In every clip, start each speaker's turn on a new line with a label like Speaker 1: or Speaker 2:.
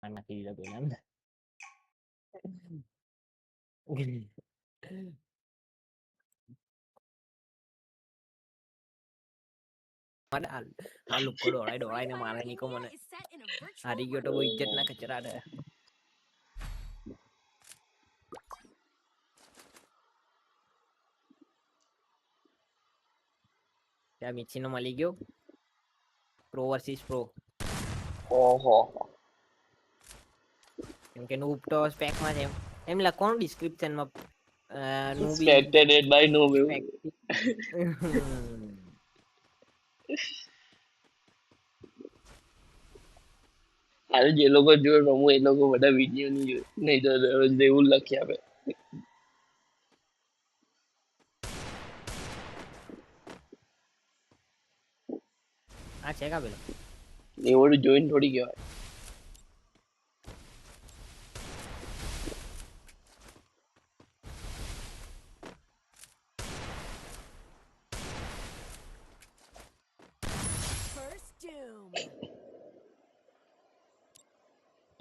Speaker 1: નાખી દીધા પેલા આ લુકો દોડાઈ ને મારે નીકો મને હારી ગયો તો બહુ ઇજ્જત ના કચરા દે ત્યાં મિચીનો મળી ગયો પ્રો વર્સિસ પ્રો
Speaker 2: ઓહો
Speaker 1: કેમ કે નૂબ તો સ્પેક માં છે એમ લખવાનું ડિસ્ક્રિપ્શન માં નૂબી
Speaker 2: spectated by no view હાલ જે લોકો જો રમું એ લોકો બધા વિડીયો ની જોય નહીં તો એવું લખી આપે
Speaker 1: આ છે કા પેલો
Speaker 2: એવું જોઈને થોડી કહેવાય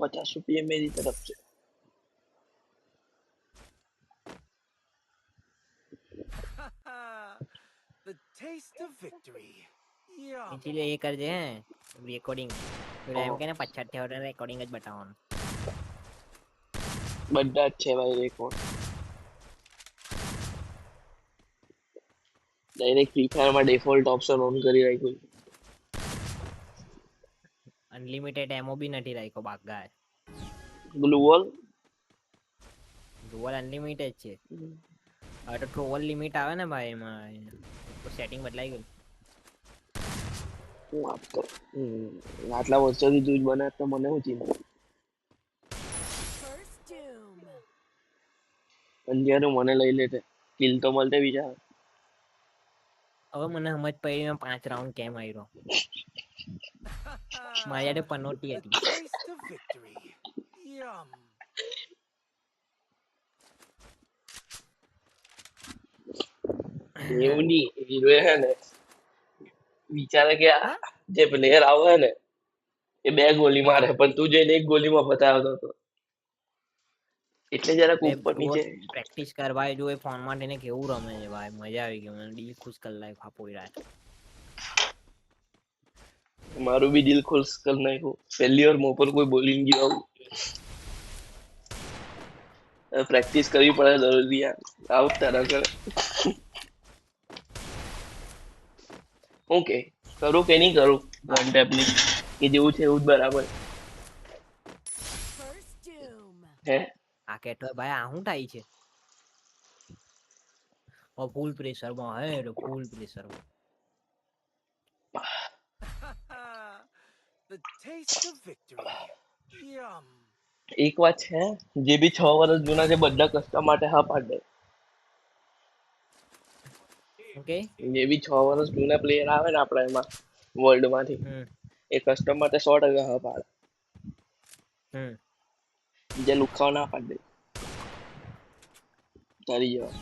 Speaker 2: ₹50 मेरी तरफ से
Speaker 3: The taste of victory.
Speaker 1: એટલે એ કરજે હે રેકોર્ડિંગ એટલે એમ કે ને 50 રેકોર્ડિંગ જ બતાવવાનું
Speaker 2: બધા જ છે ભાઈ રેકોર્ડ ડાયરેક્ટ ફ્રી ફાયર માં ડિફોલ્ટ ઓપ્શન ઓન કરી રાખ્યું
Speaker 1: અનલિમિટેડ એમઓ બી નથી રાખ્યો બાગા
Speaker 2: બ્લુ વોલ
Speaker 1: ડુઅલ અનલિમિટેડ છે હવે તો ટ્રોવલ લિમિટ આવે ને ભાઈ એમાં સેટિંગ બદલાઈ ગયું
Speaker 2: હું વાત કરું આટલા વર્ષોથી તું જ બનાવ તો મને શું ચિંતા અંજારું મને લઈ લેતે કિલ તો મળતે બીજા
Speaker 1: હવે મને સમજ પડી મેં 5 રાઉન્ડ કેમ આવ્યો મારી યાર પનોટી હતી
Speaker 3: Taste of victory. Yum.
Speaker 2: એવું નહીં હીરો હે ને વિચારે કે જે પ્લેયર આવે ને એ 2 ગોલી મારે પણ તું જઈને 1 ગોલીમાં બતાવતો હતો એટલે જરાક ઉપર નીચે
Speaker 1: પ્રેક્ટિસ કર ભાઈ જો એ ફોન માં એને કેવું રમે છે ભાઈ મજા આવી ગઈ મને દિલ ખુશ કર લાય ખાપોઈ રાત
Speaker 2: મારું બી દિલ ખુશ કર નાખ્યું પહેલી વાર મોં પર કોઈ બોલીને ગયું આવું પ્રેક્ટિસ કરવી પડે દરરોજ યાર આવું તારા કરે ઓકે કરું કે નહીં કરું વન ટેપ ની કે જેવું છે એવું જ બરાબર હે
Speaker 1: આ કેટો ભાઈ આ શું થાય છે ઓ ફૂલ પ્રેશર માં હે ફૂલ પ્રેશર માં
Speaker 3: The taste of victory. Yum.
Speaker 2: એક વાત છે જે બી 6 વર્ષ જૂના છે બધા કસ્ટમ માટે હા પાડે
Speaker 1: ઓકે
Speaker 2: જે બી 6 વર્ષ જૂના પ્લેયર આવે ને આપણા એમાં વર્લ્ડ માંથી એ કસ્ટમ માટે 100% હા પાડે બીજા લુખાઓ ના પાડે તારી જેવા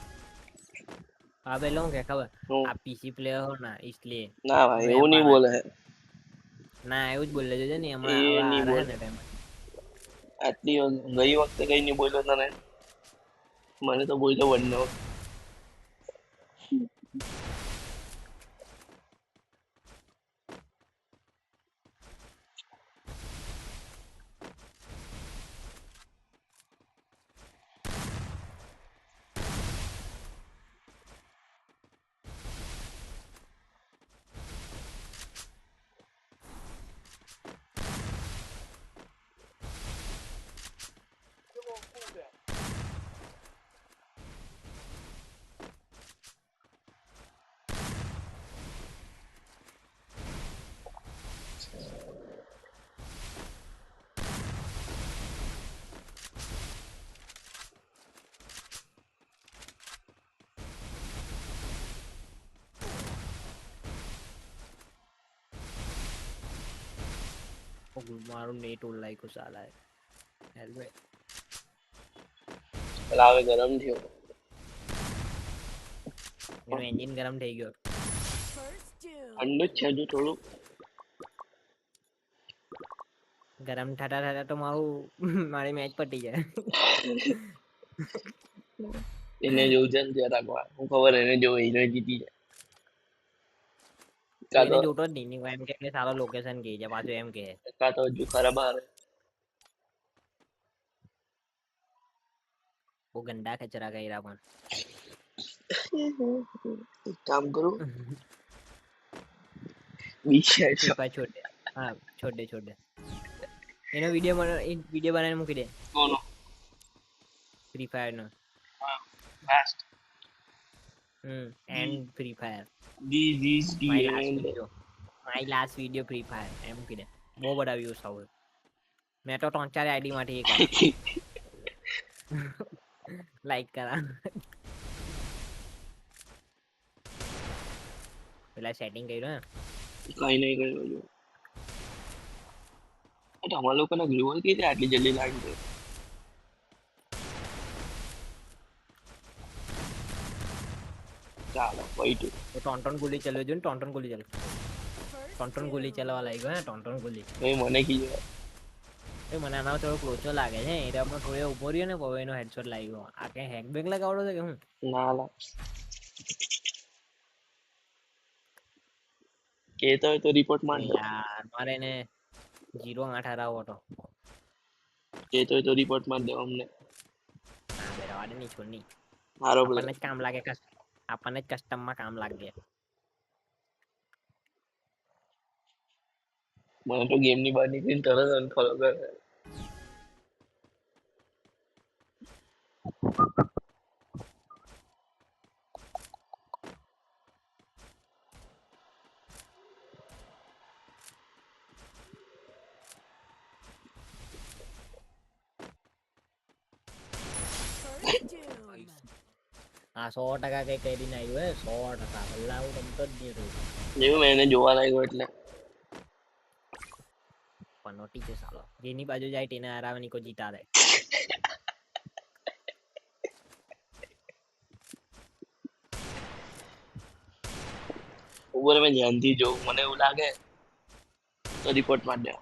Speaker 1: હા પેલો હું કે ખબર આ પીસી પ્લેયર હો ના इसलिए
Speaker 2: ના ભાઈ એવું નહીં બોલે હે
Speaker 1: ના એવું જ બોલે છે ને હમણાં
Speaker 2: એ
Speaker 1: હવે
Speaker 2: નહીં
Speaker 1: આ રહે
Speaker 2: બોલે
Speaker 1: ને ટાઈમ
Speaker 2: આટલી ગઈ વખતે કઈ નહીં બોલ્યો તને મને તો બોલ્યો બંને વખત
Speaker 1: મારું નેટ ઓન લાગ્યું સાલા હેલ્મેટ
Speaker 2: પેલા હવે ગરમ થયો
Speaker 1: એનું એન્જિન ગરમ થઈ ગયો
Speaker 2: ઠંડુ જ છે હજુ થોડું
Speaker 1: ગરમ થતા થતા તો મારું મારી મેચ પતી જાય.
Speaker 2: એને જેવું છે ને જરાક વાર હું ખબર એને જેવું હીરો જીતી જાય
Speaker 1: તું
Speaker 2: કાં
Speaker 1: એને
Speaker 2: તો
Speaker 1: જોતો જ નહીં એમ કે સારો લોકેશન કે છે પાછું એમ કે
Speaker 2: હજુ ખરાબ આવે.
Speaker 1: બહુ ગંદા કચરા કર્યા પણ.
Speaker 2: એક કામ કરું બીજે
Speaker 1: ફ્રી ફાયર છોડ દે. હા છોડ દે છોડ દે. એનો વિડીયો બનાવીને મૂકી દે
Speaker 2: કોનો
Speaker 1: ફ્રી ફાયર નો.
Speaker 2: Last
Speaker 1: end free fire
Speaker 2: this is the
Speaker 1: my last
Speaker 2: end.
Speaker 1: Video. My last video free fire એમ મૂકી દે. બહુ બધા વ્યૂઝ આવું. મેં તો 3-4 આઈડી માંથી એ કરા લાઈક કરા. પેલા સેટિંગ કર્યું ને
Speaker 2: કઈ નહીં કર્યું હજુ. તમારા લોકોના ગ્લુઅલ કઈ રીતે આટલી જલ્દી લાગી ગયો? ચાલો વહીતું
Speaker 1: એ ટોન્ટોન ગોલી ચલ્યો જો ને ટોન્ટોન ગોલી ચાલ. ટોન્ટોન ગોલી ચલાવવા લાગ્યો હે ટોન્ટોન ગોલી.
Speaker 2: એ મને કીધું
Speaker 1: એ મને આના થોડો ક્લોચો લાગે છે એ આપણે થોડો ઉભો રહ્યો ને હવે એનો હેડશોટ લાગ્યો. આ કઈ હેક બેક લગાવડો છે કે હું?
Speaker 2: ના લા કેતો હોય તો રિપોર્ટ માર દો.
Speaker 1: યાર મારે એને 0-8 હરાવો હતો.
Speaker 2: કેતો હોય તો રિપોર્ટ માર દો અમને.
Speaker 1: ના બેરા વાડે નહીં છોડ નહીં.
Speaker 2: મારો
Speaker 1: આપણને જ કામ લાગે આપણને જ કસ્ટમમાં કામ લાગે.
Speaker 2: મને તો ગેમ ની બહાર નીકળીને તરત અનફોલો કરે.
Speaker 1: હા 100% કઈ કરીને આવ્યું હે 100%. પેલા હું રમતો જ નહીં રહ્યું.
Speaker 2: જેવું મેં એને જોવા લાગ્યો એટલે
Speaker 1: પનોટી છે સાલો. જેની બાજુ જાય તેને હરાવે ની કોઈ જીતા દે.
Speaker 2: ઉપર મેં ધ્યાનથી જોઉં મને એવું લાગે તો રિપોર્ટ માર દે.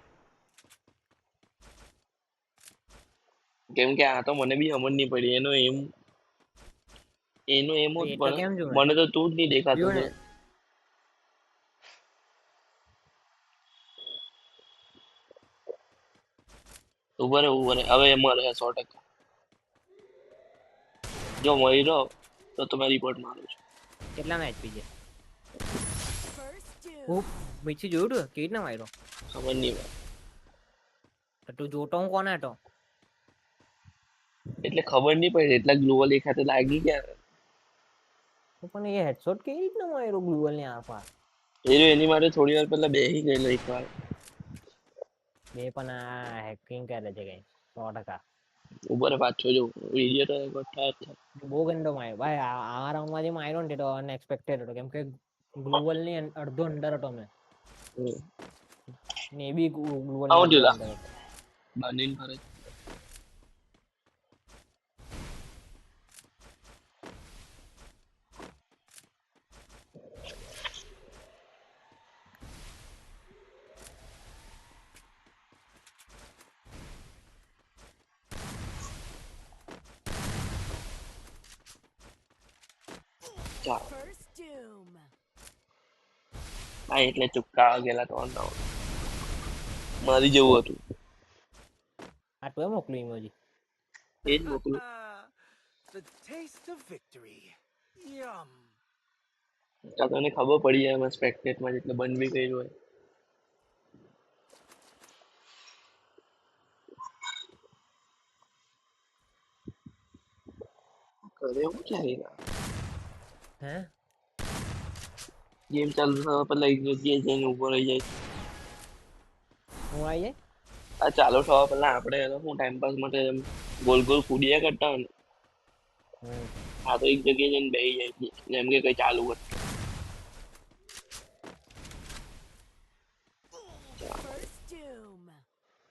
Speaker 2: કેમ કે આ તો મને બી સમજ નહીં પડી એનો એમ જ
Speaker 1: એ તો
Speaker 2: પણ
Speaker 1: કેમ છું
Speaker 2: મને તો તું જ નહીં દેખાતો
Speaker 1: જોયું
Speaker 2: તો.
Speaker 1: ને
Speaker 2: ઉભો રે હવે એ મળે 100%. જો મળી રહ્યો તો તમે રિપોર્ટ મારો છો.
Speaker 1: કેટલા મેચ પી છે? હું બીજી જોયું તું કેવી રીતના માર્યો?
Speaker 2: ખબર નહીં ભાઈ.
Speaker 1: તો તું જોતો હું કોને હતો?
Speaker 2: એટલે ખબર નહીં પડી એટલા ગ્લોવલ એક હાથે લાગી ગયા.
Speaker 1: પણ એ હેડશોટ કેવી રીતના માર્યો ગ્લુઅલ ની આફા?
Speaker 2: એની માટે થોડી વાર પહેલા બેહી ગયેલો એકવાર.
Speaker 1: બે પણ આ હેકિંગ કરે છે કઈ 100%.
Speaker 2: ઉપર પાછો જો વિડીયો તો રેકોર્ડ થાય જ છે.
Speaker 1: બહુ ગંદો માર્યો ભાઈ. આ રાઉન્ડમાં જે માર્યો ને તે તો અનએક્સપેક્ટેડ હતો કેમ કે ગ્લુઅલ ની અડધો અંડર હતો મેં. ને બી ગ્લુઅલ ની
Speaker 2: આવું
Speaker 1: અડધો
Speaker 2: જોલા
Speaker 1: અંડર હતો.
Speaker 2: બાંધીને ફરે. ચાલો હા એટલે ચુક્કા ગયેલા તો મારી જેવું હતું.
Speaker 1: આ તો મોકલું ઇમોજી.
Speaker 2: એ જ મોકલું.
Speaker 3: The taste of victory. Yum.
Speaker 2: કાં તો એને ખબર પડી જાય એમાં સ્પેક્ટેટમાં એટલે બંધ બી કર્યું હોય. કરે એવું ક્યારે
Speaker 1: હે
Speaker 2: ગેમ ચાલુ થવા પહેલા એક જગ્યાએ જઈને ઉભો રહી જાય.
Speaker 1: હું આવી જાય
Speaker 2: આ ચાલુ થવા પહેલા આપણે શું ટાઈમ પાસ માટે ગોલ ગોલ કૂદિયા કરતા હોય ને આ તો એક જગ્યાએ જઈને બેસી જાય જેમ કે કઈ ચાલુ કરતો.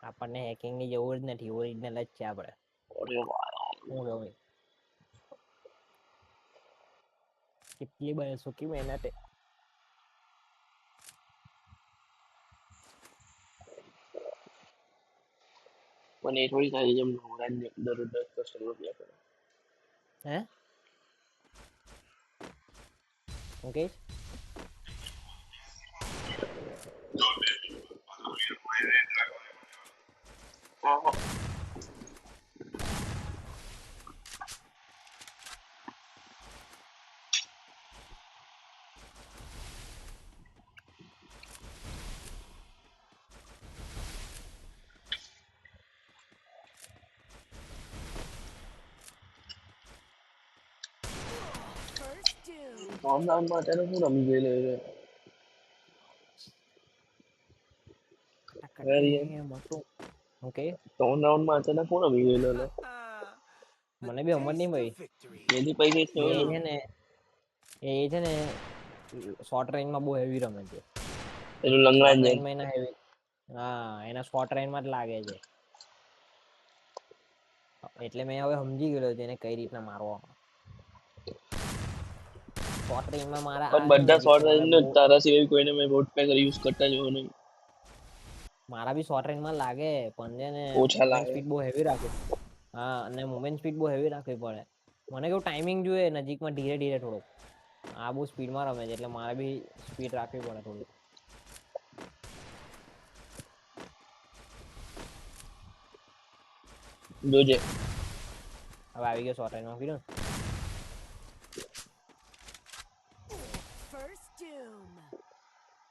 Speaker 1: આપણને હેકિંગ ની જરૂર જ નથી. ઓરિજિનલ જ છે આપણે.
Speaker 2: અરે વાહ
Speaker 1: હું રહું કેટલી બસો की मेहनत है.
Speaker 2: પણ એ થોડી થાય જેમ નવરા જ દરરોજ કસ્ટમર રૂપિયા કરે.
Speaker 1: હે હું કહીશ
Speaker 2: હા.
Speaker 4: First doom.
Speaker 2: રાઉન્ડ અત્યારે શું રમી ગયેલો છે
Speaker 1: મોટું હું કહે
Speaker 2: રાઉન્ડમાં અચાનક શું રમી ગયેલો લે
Speaker 3: The
Speaker 1: મને બી હમણાં નહીં
Speaker 3: taste of
Speaker 1: ભાઈ
Speaker 3: victory.
Speaker 2: એની પૈકી જ
Speaker 1: એ
Speaker 2: થયું
Speaker 1: છે ને એ છે ને શોર્ટ રેન્જમાં બહુ હેવી રમે છે
Speaker 2: પેલું
Speaker 1: શોર્ટ
Speaker 2: લંગડાન જેમ
Speaker 1: રેન્જમાં એના હેવી હા એના શોર્ટ રેન્જમાં જ લાગે છે એટલે મેં હવે સમજી ગયેલો છે એને કઈ રીતના મારવા શોર્ટ રેન્જમાં મારા
Speaker 2: પણ
Speaker 1: આ છે
Speaker 2: બધા
Speaker 1: નજીકથી
Speaker 2: શોર્ટ
Speaker 1: મારા
Speaker 2: રેન્જ
Speaker 1: બહુ
Speaker 2: તારા સિવાય કોઈને મેં વોટ પેકર યુઝ કરતા જોયો નહીં.
Speaker 1: મારા બી શોર્ટ રેન્જમાં લાગે પણ છે ને
Speaker 2: ઓછા
Speaker 1: મુવમેન્ટ
Speaker 2: લાગે
Speaker 1: સ્પીડ બહુ હેવી રાખે હા અને મુવમેન્ટ સ્પીડ બહુ હેવી રાખવી પડે મને કેવું ટાઈમિંગ જોઈએ નજીકમાં ધીરે ધીરે થોડુંક આ બહુ સ્પીડમાં રમે છે એટલે મારે બી સ્પીડ રાખવી પડે થોડી
Speaker 2: જોજે
Speaker 1: હવે આવી ગયો શોર્ટ રેન્જમાં કીધું